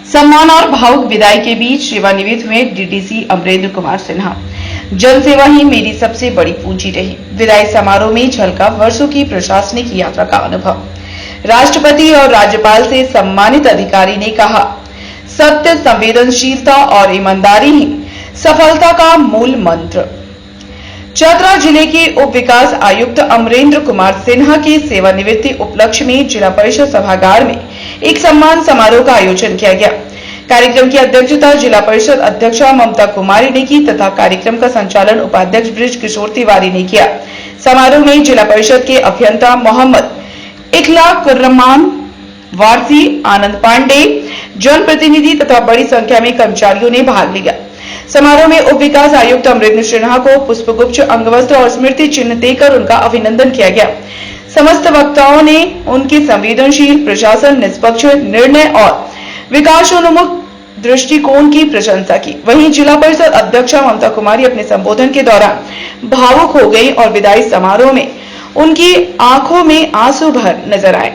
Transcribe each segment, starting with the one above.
सम्मान और भावुक विदाई के बीच सेवानिवृत्त हुए डीडीसी अमरेंद्र कुमार सिन्हा। जन सेवा ही मेरी सबसे बड़ी पूंजी रही। विदाई समारोह में झलका वर्षों की प्रशासनिक यात्रा का अनुभव। राष्ट्रपति और राज्यपाल से सम्मानित अधिकारी ने कहा, सत्य, संवेदनशीलता और ईमानदारी ही सफलता का मूल मंत्र। चतरा जिले के उप विकास आयुक्त अमरेंद्र कुमार सिन्हा की सेवानिवृत्ति उपलक्ष्य में जिला परिषद सभागार में एक सम्मान समारोह का आयोजन किया गया। कार्यक्रम की अध्यक्षता जिला परिषद अध्यक्षा ममता कुमारी ने की तथा कार्यक्रम का संचालन उपाध्यक्ष बृज किशोर तिवारी ने किया। समारोह में जिला परिषद के अभियंता मोहम्मद इखलाकुर्रहमान वारसी, आनंद पांडे, जनप्रतिनिधि तथा बड़ी संख्या में कर्मचारियों ने भाग लिया। समारोह में उप विकास आयुक्त अमरेंद्र सिन्हा को पुष्पगुच्छ, अंगवस्त्र और स्मृति चिन्ह देकर उनका अभिनंदन किया गया। समस्त वक्ताओं ने उनके संवेदनशील प्रशासन, निष्पक्ष निर्णय और विकासोन्मुख दृष्टिकोण की प्रशंसा की। वहीं जिला परिषद अध्यक्षा ममता कुमारी अपने संबोधन के दौरान भावुक हो गई और विदाई समारोह में उनकी आंखों में आंसू भर नजर आए।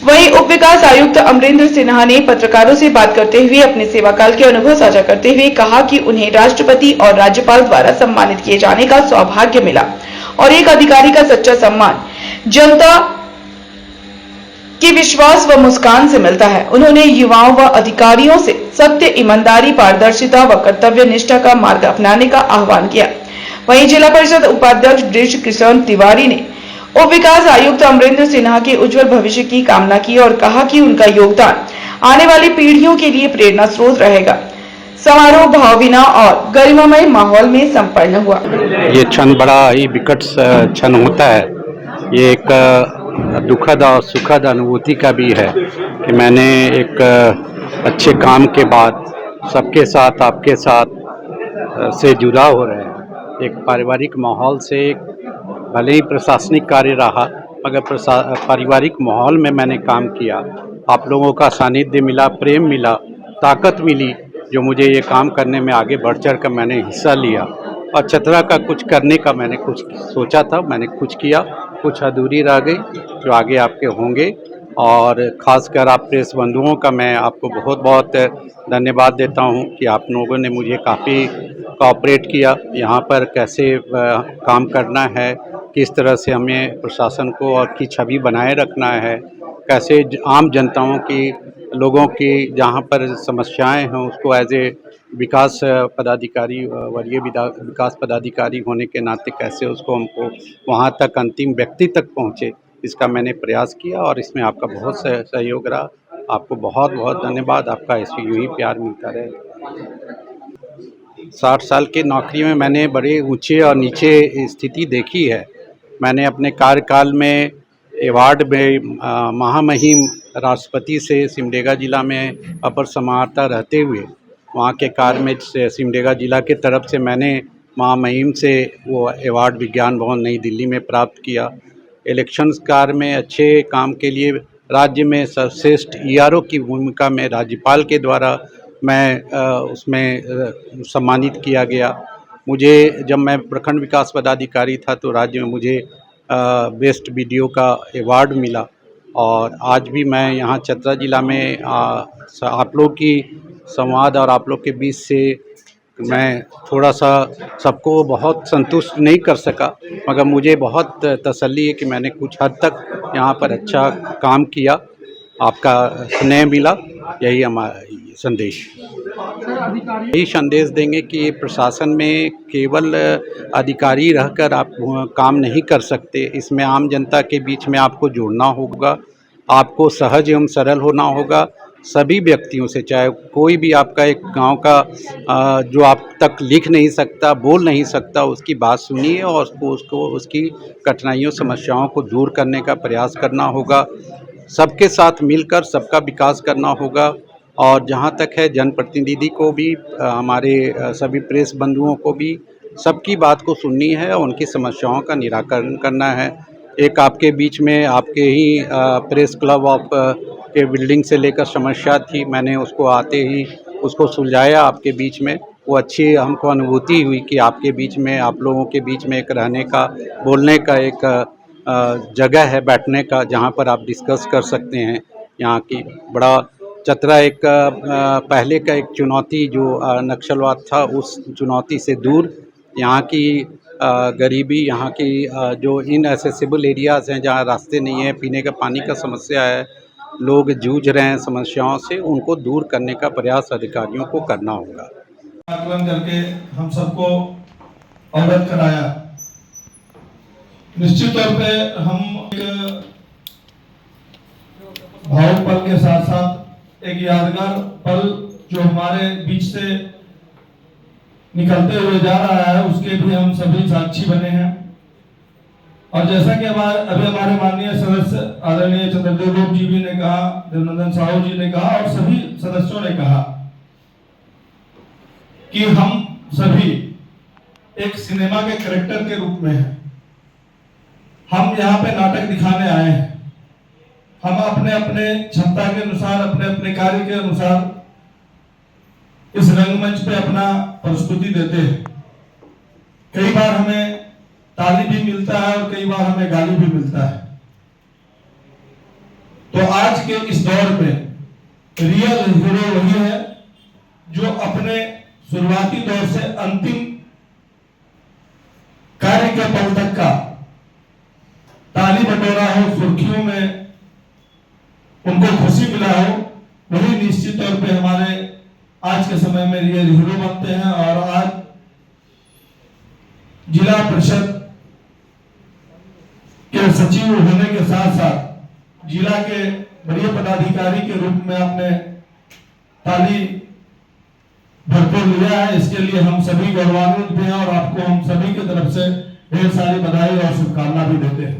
वहीं उप विकास आयुक्त अमरेंद्र सिन्हा ने पत्रकारों से बात करते हुए अपने सेवाकाल के अनुभव साझा करते हुए कहा कि उन्हें राष्ट्रपति और राज्यपाल द्वारा सम्मानित किए जाने का सौभाग्य मिला और एक अधिकारी का सच्चा सम्मान जनता के विश्वास व मुस्कान से मिलता है। उन्होंने युवाओं व अधिकारियों से सत्य, ईमानदारी, पारदर्शिता व कर्तव्य निष्ठा का मार्ग अपनाने का आह्वान किया। वहीं जिला परिषद उपाध्यक्ष बृज किशोर तिवारी ने उप विकास आयुक्त अमरेंद्र सिन्हा के उज्जवल भविष्य की कामना की और कहा कि उनका योगदान आने वाली पीढ़ियों के लिए प्रेरणा स्रोत रहेगा। समारोह भावभीना और गरिमामय माहौल में संपन्न हुआ। ये क्षण बड़ा ही विकट क्षण होता है। ये एक दुखद और सुखद अनुभूति का भी है कि मैंने एक अच्छे काम के बाद सबके साथ, आपके साथ से जुड़ा हो रहे हैं। एक पारिवारिक माहौल से, भले ही प्रशासनिक कार्य रहा मगर पारिवारिक माहौल में मैंने काम किया। आप लोगों का सानिध्य मिला, प्रेम मिला, ताकत मिली, जो मुझे ये काम करने में आगे बढ़ चढ़ कर मैंने हिस्सा लिया। और चतरा का कुछ करने का मैंने कुछ सोचा था, मैंने कुछ किया, कुछ अधूरी रह गई जो आगे आपके होंगे। और ख़ासकर आप प्रेस बंधुओं का मैं आपको बहुत बहुत धन्यवाद देता हूं कि आप लोगों ने मुझे काफ़ी कोऑपरेट किया। यहाँ पर कैसे काम करना है, किस तरह से हमें प्रशासन को और की छवि बनाए रखना है, कैसे आम जनताओं की, लोगों की जहाँ पर समस्याएं हैं उसको एज ए विकास पदाधिकारी, वरीय विकास पदाधिकारी होने के नाते कैसे उसको हमको वहाँ तक अंतिम व्यक्ति तक पहुँचे, इसका मैंने प्रयास किया और इसमें आपका बहुत सहयोग रहा। आपको बहुत बहुत धन्यवाद। आपका ऐसे यूँ ही प्यार मिलता रहे। 60 साल की नौकरी में मैंने बड़े ऊंचे और नीचे स्थिति देखी है। मैंने अपने कार्यकाल में अवार्ड में महामहिम राष्ट्रपति से सिमडेगा जिला में अपर समाहर्ता रहते हुए वहाँ के कार्य में सिमडेगा जिला के तरफ से मैंने महामहिम से वो अवार्ड विज्ञान भवन नई दिल्ली में प्राप्त किया। इलेक्शंस कार्य में अच्छे काम के लिए राज्य में सर्वश्रेष्ठ ईआरओ की भूमिका में राज्यपाल के द्वारा मैं उसमें सम्मानित किया गया। मुझे जब मैं प्रखंड विकास पदाधिकारी था तो राज्य में मुझे बेस्ट बीडीओ का अवार्ड मिला। और आज भी मैं यहाँ चतरा जिला में आप लोग की संवाद और आप लोग के बीच से मैं थोड़ा सा सबको बहुत संतुष्ट नहीं कर सका, मगर मुझे बहुत तसल्ली है कि मैंने कुछ हद तक यहाँ पर अच्छा काम किया। आपका स्नेह मिला, यही हमारा संदेश। यही संदेश देंगे कि प्रशासन में केवल अधिकारी रहकर आप काम नहीं कर सकते। इसमें आम जनता के बीच में आपको जुड़ना होगा, आपको सहज एवं सरल होना होगा। सभी व्यक्तियों से, चाहे कोई भी आपका एक गांव का जो आप तक लिख नहीं सकता, बोल नहीं सकता, उसकी बात सुनिए और उसको उसकी कठिनाइयों, समस्याओं को दूर करने का प्रयास करना होगा। सबके साथ मिलकर सबका विकास करना होगा। और जहाँ तक है जनप्रतिनिधि को भी, हमारे सभी प्रेस बंधुओं को भी सबकी बात को सुननी है और उनकी समस्याओं का निराकरण करना है। एक आपके बीच में आपके ही प्रेस क्लब ऑफ के बिल्डिंग से लेकर समस्या थी, मैंने उसको आते ही उसको सुलझाया आपके बीच में। वो अच्छी हमको अनुभूति हुई कि आपके बीच में, आप लोगों के बीच में एक रहने का, बोलने का एक जगह है बैठने का, जहाँ पर आप डिस्कस कर सकते हैं। यहाँ की बड़ा चतरा एक पहले का एक चुनौती जो नक्सलवाद था, उस चुनौती से दूर यहाँ की गरीबी, यहाँ की जो इनएसेसिबल एरियाज़ हैं जहाँ रास्ते नहीं हैं, पीने का पानी का समस्या है, लोग जूझ रहे हैं समस्याओं से, उनको दूर करने का प्रयास अधिकारियों को करना होगा। आकलन करके हम सबको अवगत कराया। निश्चित तौर पे हम एक भावुक पल के साथ साथ एक यादगार पल जो हमारे बीच से निकलते हुए जा रहा है उसके भी हम सभी साक्षी बने हैं। और जैसा कि अभी हमारे माननीय सदस्य आदरणीय चंद्रदेव जी भी ने कहा, देवनंदन साहू जी ने कहा और सभी सदस्यों ने कहा कि हम सभी एक सिनेमा के कैरेक्टर के रूप में हैं। हम यहाँ पे नाटक दिखाने आए हैं। हम अपने अपने क्षमता के अनुसार, अपने अपने कार्य के अनुसार इस रंगमंच पे अपना प्रस्तुति देते हैं। कई बार हमें ताली भी मिलता है और कई बार हमें गाली भी मिलता है। तो आज के इस दौर में रियल हीरो वही है जो अपने शुरुआती दौर से अंतिम कार्य के पल तक का ताली बटोरा हो, सुर्खियों में उनको खुशी मिला हो, वही निश्चित तौर पे हमारे आज के समय में रियल हीरो बनते हैं। और आज जिला परिषद के सचिव होने के साथ साथ जिला के वरीय पदाधिकारी के रूप में आपने ताली भरपूर लिया है। इसके लिए हम सभी गौरवान्वित भी हैं और आपको हम सभी की तरफ से ढेर सारी बधाई और शुभकामना भी देते हैं।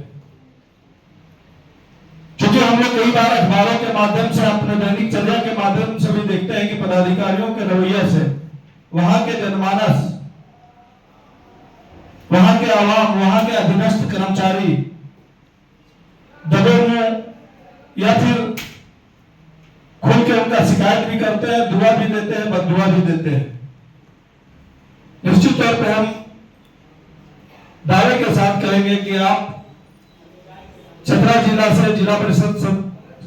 क्योंकि हम लोग कई बार अखबारों के माध्यम से, अपने दैनिक चर्या के माध्यम से भी देखते हैं कि पदाधिकारियों के रवैये से वहां के जनमानस, वहां के आवाम, वहां के अधीनस्थ कर्मचारी दबे मुंह या फिर खुल के उनका शिकायत भी करते हैं, दुआ भी देते हैं, बददुआ भी देते हैं। निश्चित तौर पे हम दावे के साथ कहेंगे कि आप चतरा जिला से जिला परिषद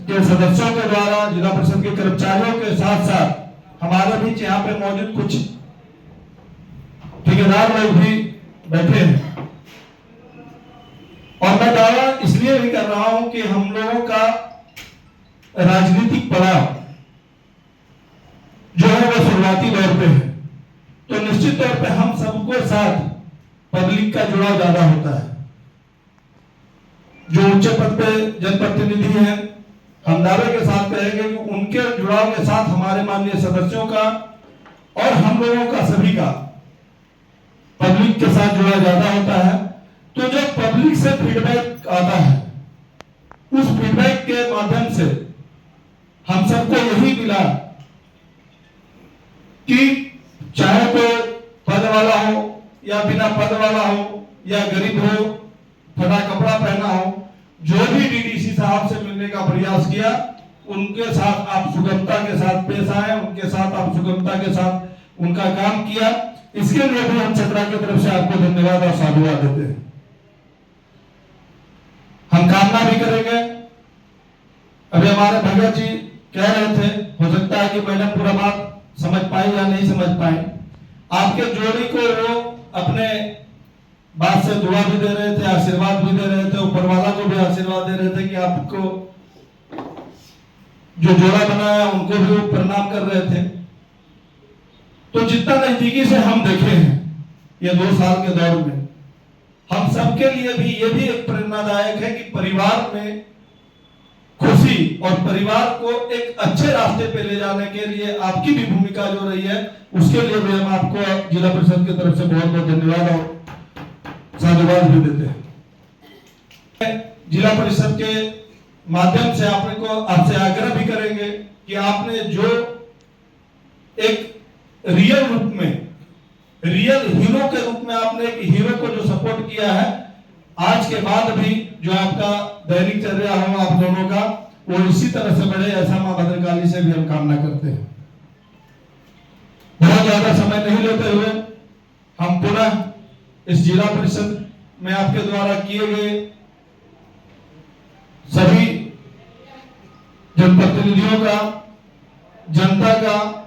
के सदस्यों के द्वारा, जिला परिषद के कर्मचारियों के साथ साथ हमारे बीच यहाँ पे मौजूद कुछ ठेकेदार लोग भी बैठे हैं। और मैं दावा इसलिए भी कर रहा हूं कि हम लोगों का राजनीतिक पड़ाव जो है वो शुरुआती दौर पे है। तो निश्चित तौर पे हम सबको साथ पब्लिक का जुड़ाव ज्यादा होता है। जो उच्च पद पे जनप्रतिनिधि हैं, हम दावे के साथ कहेंगे कि उनके जुड़ाव के साथ हमारे माननीय सदस्यों का और हम लोगों का सभी का पब्लिक के साथ जुड़ा ज्यादा होता है। तो जो पब्लिक से फीडबैक आता है, उस फीडबैक के माध्यम से हम सबको यही मिला कि चाहे तो पद वाला हो या बिना पद वाला हो या गरीब हो, फटा कपड़ा पहना हो, जो भी डीडीसी साहब से मिलने का प्रयास किया, उनके साथ आप सुगमता के साथ पेश आए, उनके साथ आप सुगमता के साथ उनका काम किया। इसके लिए भी हम चतरा की तरफ से आपको धन्यवाद और साधुवाद देते हैं। हम कामना भी करेंगे, अभी हमारे भगत जी कह रहे थे, हो सकता है कि मैडम पूरा बात समझ पाई या नहीं समझ पाई। आपके जोड़ी को वो अपने बात से दुआ भी दे रहे थे, आशीर्वाद भी दे रहे थे, ऊपर वाला को भी आशीर्वाद दे रहे थे कि आपको जो जोड़ा बनाया उनको भी वो प्रणाम कर रहे थे। तो जितना नजदीकी से हम देखे हैं ये 2 साल के दौर में, हम सबके लिए भी ये भी एक प्रेरणादायक है कि परिवार में खुशी और परिवार को एक अच्छे रास्ते पे ले जाने के लिए आपकी भी भूमिका जो रही है, उसके लिए भी हम आपको जिला परिषद की तरफ से बहुत बहुत धन्यवाद और साधुवाद भी देते हैं। जिला परिषद के माध्यम से आपसे आग्रह भी करेंगे कि आपने जो एक रियल रूप में, रियल हीरो के रूप में आपने एक हीरो को जो सपोर्ट किया है, आज के बाद भी जो आपका दैनिक चर्या हो आप दोनों का, वो इसी तरह से बढ़े, ऐसा मां भद्रकाली से भी हम कामना करते हैं। बहुत ज्यादा समय नहीं लेते हुए हम पुनः इस जिला परिषद में आपके द्वारा किए गए सभी जनप्रतिनिधियों का जनता का